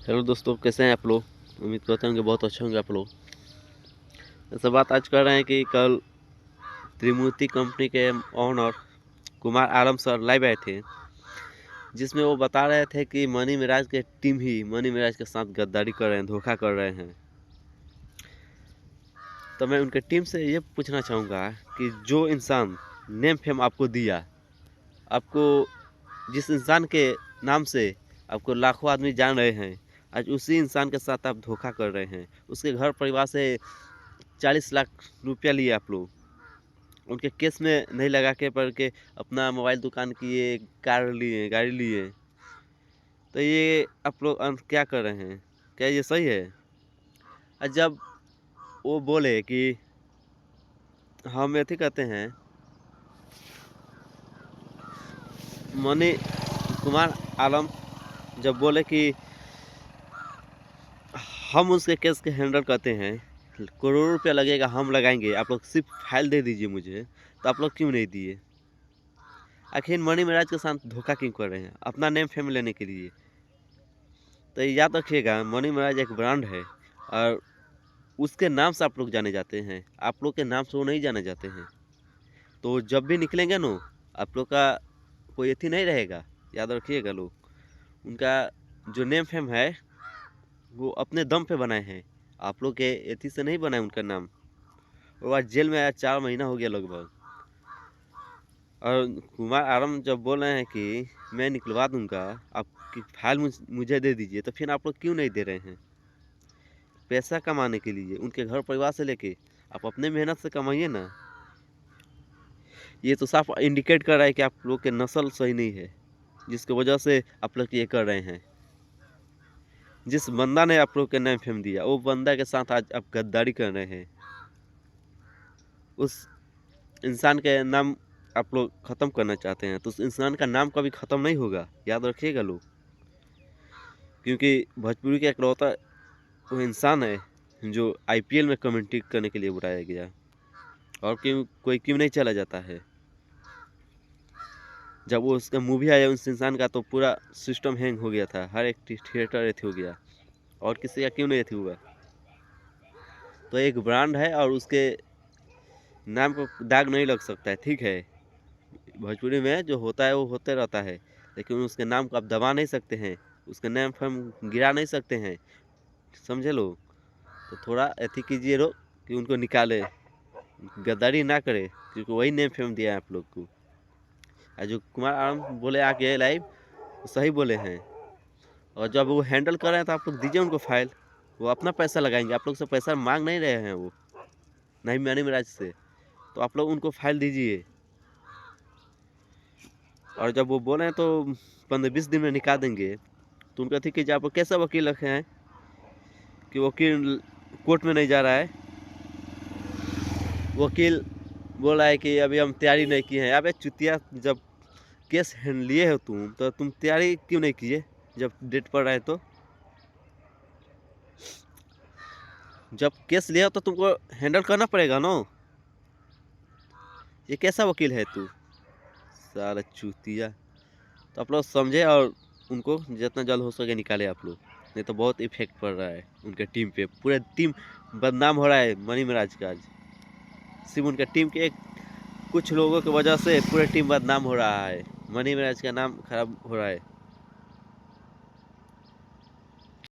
Hello दोस्तों, कैसे हैं आप लोग। उम्मीद करते हैं कि बहुत अच्छे होंगे आप लोग। ऐसा बात आज कर रहे हैं कि कल त्रिमूर्ति कंपनी के ओनर कुमार आलम सर लाइव आए थे, जिसमें वो बता रहे थे कि मनी मिराज के टीम ही मनी मिराज के साथ गद्दारी कर रहे हैं, धोखा कर रहे हैं। तो मैं उनके टीम से ये पूछना चाहूँगा कि जो इंसान नेम फेम आपको दिया, आपको जिस इंसान के नाम से आपको लाखों आदमी जान रहे हैं, आज उसी इंसान के साथ आप धोखा कर रहे हैं। उसके घर परिवार से 40 लाख रुपया लिए आप लोग, उनके केस में नहीं लगा के पड़ के अपना मोबाइल दुकान किए, कार लिए, गाड़ी लिए। तो ये आप लोग क्या कर रहे हैं, क्या ये सही है। और जब वो बोले कि हम ऐसे कहते हैं, मनी कुमार आलम जब बोले कि हम उसके केस के हैंडल करते हैं, करोड़ों रुपया लगेगा, हम लगाएंगे, आप लोग सिर्फ फाइल दे दीजिए मुझे, तो आप लोग क्यों नहीं दिए। आखिर मनी महाराज के साथ धोखा क्यों कर रहे हैं, अपना नेम फेम लेने के लिए। तो याद रखिएगा, मनी महाराज एक ब्रांड है और उसके नाम से आप लोग जाने जाते हैं, आप लोग के नाम से वो नहीं जाने जाते हैं। तो जब भी निकलेंगे ना, आप लोग का कोई एथी नहीं रहेगा। याद रखिएगा लोग, उनका जो नेम फेम है वो अपने दम पे बनाए हैं, आप लोग के एथी से नहीं बनाए उनका नाम। और आज जेल में आया, 4 महीना हो गया लगभग। और कुमार आलम जब बोल रहे हैं कि मैं निकलवा दूंगा, आपकी फाइल मुझे दे दीजिए, तो फिर आप लोग क्यों नहीं दे रहे हैं। पैसा कमाने के लिए उनके घर परिवार से लेके आप अपने मेहनत से कमाइए ना। ये तो साफ इंडिकेट कर रहा है कि आप लोग के नस्ल सही नहीं है, जिसकी वजह से आप लोग ये कर रहे हैं। जिस बंदा ने आप लोग के नाम फेम दिया, वो बंदा के साथ आज आप गद्दारी कर रहे हैं। उस इंसान के नाम आप लोग ख़त्म करना चाहते हैं, तो उस इंसान का नाम कभी ख़त्म नहीं होगा, याद रखिएगा लोग। क्योंकि भोजपुरी का इकलौता वो इंसान है जो आईपीएल में कमेंट्री करने के लिए बुलाया गया, और क्यों नहीं चला जाता है। जब वो उसका मूवी आया उस इंसान का, तो पूरा सिस्टम हैंग हो गया था, हर एक थिएटर एथी हो गया, और किसी का क्यों नहीं एथी हुआ। तो एक ब्रांड है और उसके नाम को दाग नहीं लग सकता है, ठीक है। भोजपुरी में जो होता है वो होते रहता है, लेकिन उसके नाम को आप दबा नहीं सकते हैं, उसके नाम पर हम गिरा नहीं सकते हैं, समझे लोग। तो थोड़ा एथी कीजिए लोग कि उनको निकाले, गद्दारी ना करे, क्योंकि वही नेम फेम दिया है आप लोग को। और जो कुमार आलम बोले आके लाइव, वो सही बोले हैं। और जब वो हैंडल कर रहे हैं तो आप लोग दीजिए उनको फाइल, वो अपना पैसा लगाएंगे, आप लोग से पैसा मांग नहीं रहे हैं वो, नहीं मनी मिराज से। तो आप लोग उनको फाइल दीजिए। और जब वो बोले हैं तो 15-20 दिन में निकाल देंगे, तो उनको थी कि आप कैसा वकील रखे हैं कि वकील कोर्ट में नहीं जा रहा है। वकील बोल रहा है कि अभी हम तैयारी नहीं किए हैं। अबे चुतिया, जब केस लिए हो तुम, तो तुम तैयारी क्यों नहीं किए जब डेट पड़ रहा है। तो जब केस लिया हो तो तुमको हैंडल करना पड़ेगा ना। ये कैसा वकील है तू, साला चूतिया। तो आप लोग समझे और उनको जितना जल्द हो सके निकाले आप लोग, नहीं तो बहुत इफेक्ट पड़ रहा है उनके टीम पे। पूरे टीम बदनाम हो रहा है मनी महाराज का। आज सिर्फ उनके टीम के कुछ लोगों की वजह से पूरे टीम बदनाम हो रहा है, मनी महाराज का नाम खराब हो रहा है।